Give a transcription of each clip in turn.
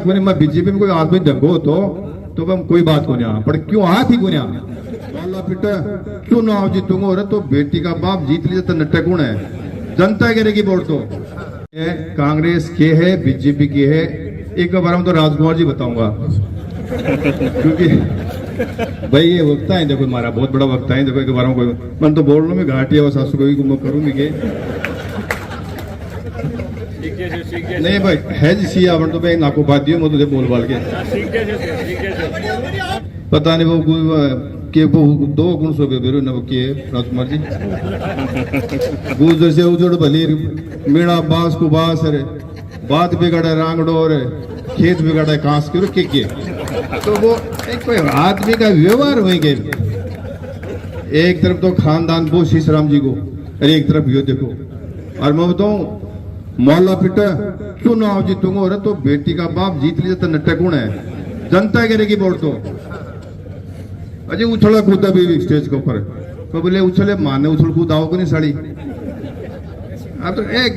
मैं बीजेपी में कोई आदमी दंगो तो हम कोई बात को नहीं पर क्यों आ थी को नहीं पिटा चुनाव जीतूंगा और तो बेटी का बाप जीत लिया तो नट्टे कौन है? जनता करेगी वोट तो। कांग्रेस के है, बीजेपी की है। एक बार हम तो राजकुमार जी बताऊंगा क्योंकि भाई ये वक्ता है, देखो हमारा बहुत बड़ा वक्ता है। देखो एक बार कोई मन तो बोल लो मैं घाटी है सासू को करूंगी के नहीं भाई है जी सी आवण तो भाई नाको बात दियो मैं तुझे बोल बाल के पता नहीं वो के वो दो गुण सो बेरो न के राजकुमार जी गुजर से उजड़ भली मीणा बास को बास रे बात बिगड़े रांगड़ो रे खेत बिगड़े कांस के तो वो एक कोई आदमी का व्यवहार हो गए। एक तरफ तो खानदान वो शीशराम जी को और एक तरफ यो देखो। और मैं बताऊं मोहल्ला पिटा चुनाव जीतूंगा और तो बेटी का बाप जीत लिया तो नट्टे कौन है? जनता करेगी वोट तो। अजय उछला कूदा भी स्टेज के ऊपर तो बोले उछले माने उछल कूद आओ को नहीं साड़ी। अब तो एक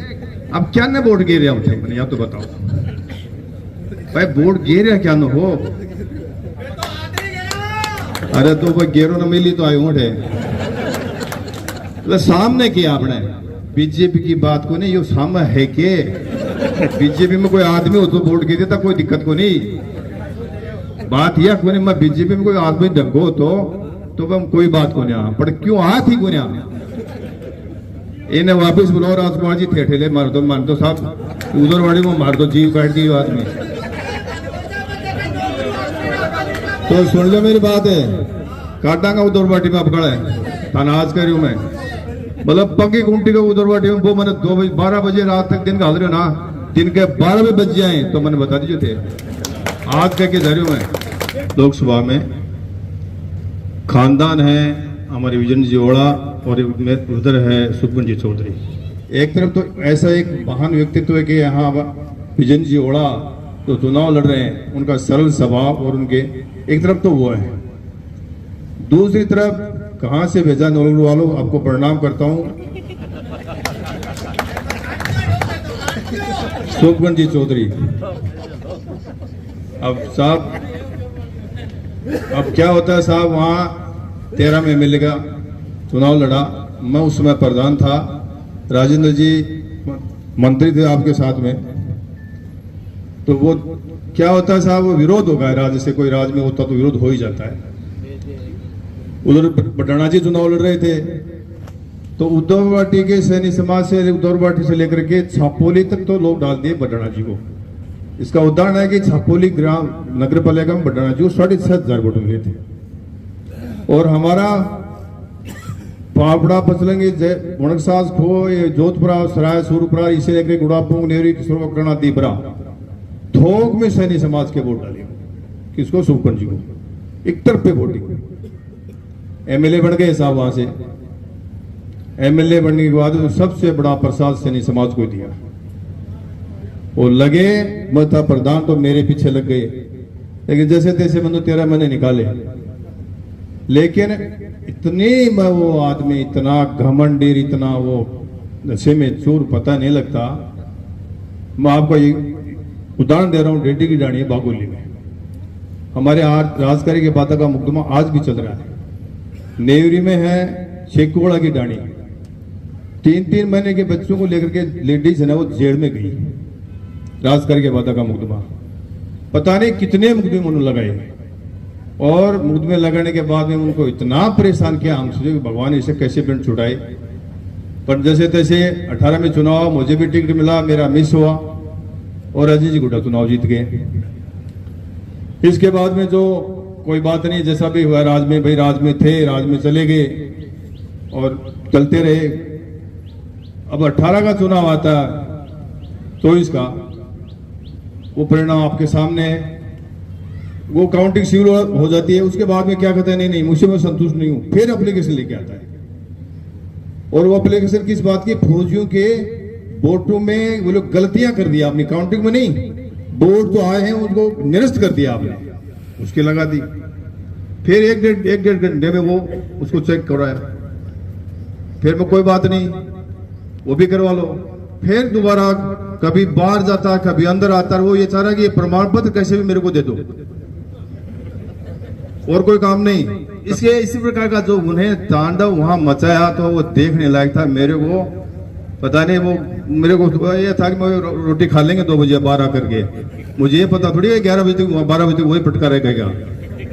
अब क्या ने वोट गिर रहा थे या तो बताओ भाई वोट गिर रहा क्या न हो? अरे तो भाई गेरो न मिली तो आए उठे तो सामने किया आपने बीजेपी की बात को नहीं, ये सामने है के बीजेपी में कोई आदमी हो तो वोट गिर देता, कोई दिक्कत को नहीं। बात यह को नहीं मैं बीजेपी में कोई आदमी दंगो तो हम कोई बात को नहीं पर क्यों आ थी को नहीं इन्हें वापिस बुलाओ राजकुमार जी थे ठेले मार दो साहब उधरवाड़ी में मार दो जीव काट दी आदमी। तो सुन लो मेरी बात है काटांगा उधरवाटी में अब खड़ा है तनाज कर रही हूं मैं मतलब पक्की गुंटी का उधरवाटी में वो मैंने 12 बजे रात तक दिन का हाजिर ना दिन के 12 बजे बज जाए तो मैंने बता दीजिए थे आज करके जा रही हूं मैं। लोकसभा में खानदान है हमारे विजन जी ओड़ा और उधर है सुखबन जी चौधरी। एक तरफ तो ऐसा एक महान व्यक्तित्व है कि यहाँ विजन जी ओड़ा तो चुनाव लड़ रहे हैं, उनका सरल स्वभाव और उनके एक तरफ तो वो है। दूसरी तरफ कहां से भेजा नौलगढ़ वालों आपको प्रणाम करता हूं सुखबन जी चौधरी। अब साहब अब क्या होता है साहब वहां 13 में एमएलए का चुनाव लड़ा, मैं उस समय प्रधान था, राजेंद्र जी मंत्री थे आपके साथ में। तो वो क्या होता है साहब वो विरोध होगा राज्य से, कोई राज्य में होता तो विरोध हो ही जाता है। उधर बटाना जी चुनाव लड़ रहे थे तो उद्धववाटी के सैनी समाज से उद्धववाटी से लेकर के छापोली तक तो लोग डाल दिए बटाना जी को। इसका उदाहरण है कि छापोली ग्राम नगर पालिका में बटाना जी को 6,500 वोट मिले थे और हमारा पापड़ा पचलंगी वणकसास खो जोधपुरा सराय सूरपुरा इसे लेकर गुड़ापुर नेरी किशोरकरणा दीपरा थोक में सैनी समाज के वोट डाले किसको? सुखबन जी को। एक तरफ पे वोटिंग एमएलए बन गए साहब। वहां से एमएलए बनने के बाद सबसे बड़ा प्रसाद सैनी समाज को दिया। वो लगे मैं था प्रधान तो मेरे पीछे लग गए लेकिन जैसे तैसे मैंने 13 महीने निकाले। लेकिन इतनी मैं वो आदमी इतना घमंडीर इतना वो नशे में चूर पता नहीं लगता। मैं आपको ये उदाहरण दे रहा हूं रेड्डी की डाणी बागोली में हमारे राजकारी के बाता का मुकदमा आज भी चल रहा है। नेवरी में है शेकुवाड़ा की डाणी 3-3 महीने के बच्चों को लेकर के लेडीज है ना वो जेल में गई राजकारी के बाता का मुकदमा। पता नहीं कितने मुकदमे उन्होंने लगाए और मुकदमे लगाने के बाद में उनको इतना परेशान किया हम सोचे भगवान इसे कैसे पिंड छुड़ाए। पर जैसे तैसे 18 में चुनाव मुझे भी टिकट मिला, मेरा मिस हुआ और अजय जी गुड्डा चुनाव जीत गए। इसके बाद में जो कोई बात नहीं जैसा भी हुआ राज में भाई राज में थे राज में चले गए और चलते रहे। अब 18 का चुनाव आता है 24 का वो परिणाम आपके सामने है। वो काउंटिंग शुरू हो जाती है उसके बाद में क्या कहते हैं नहीं मुझसे मैं संतुष्ट नहीं हूं, फिर एप्लीकेशन लेके आता है। और वो एप्लीकेशन किस बात की? फौजियों के वोटों में वो लोग गलतियां कर दिया आपने, काउंटिंग में नहीं, वोट तो आए हैं उनको निरस्त कर दिया आपने, उसके लगा दी। फिर एक डेढ़ घंटे में वो उसको चेक कराया, फिर में कोई बात नहीं वो भी करवा लो, फिर दोबारा कभी बाहर जाता, कभी अंदर आता, वो ये चाह रहा कि ये प्रमाण पत्र कैसे भी मेरे को दे दो, और कोई काम नहीं। इसके इसी प्रकार का जो उन्हें तांडव वहां मचाया तो वो देखने लायक था। मेरे को पता नहीं, वो मेरे को ये था कि मैं रोटी खा लेंगे 2 बजे बाहर आकर के, मुझे ये पता थोड़ी है 11 बजे तक 12 बजे तक वही पटका रहेगा।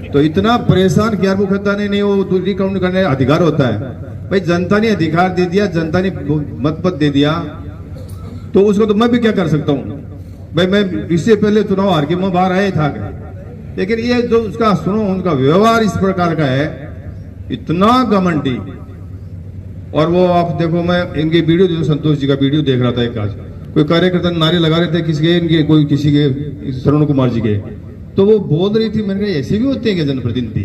तो इतना परेशान किया वो कहता नहीं वो दूसरी काउंट करने अधिकार होता है। भाई जनता ने अधिकार दे दिया, जनता ने मत दे दिया, तो उसको तो मैं भी क्या कर सकता हूँ। भाई मैं इससे पहले चुनाव हार के मैं बाहर आया था, लेकिन ये जो उसका सुनो उनका व्यवहार इस प्रकार का है, इतना घमंडी। और वो आप देखो, मैं इनकी वीडियो जो संतोष जी का वीडियो देख रहा था, एक आज कोई कार्यकर्ता नारे लगा रहे थे किसी के, इनके कोई किसी के श्रवण कुमार जी के, तो वो बोल रही थी, मैंने कहा ऐसे भी होते हैं क्या जनप्रतिनिधि।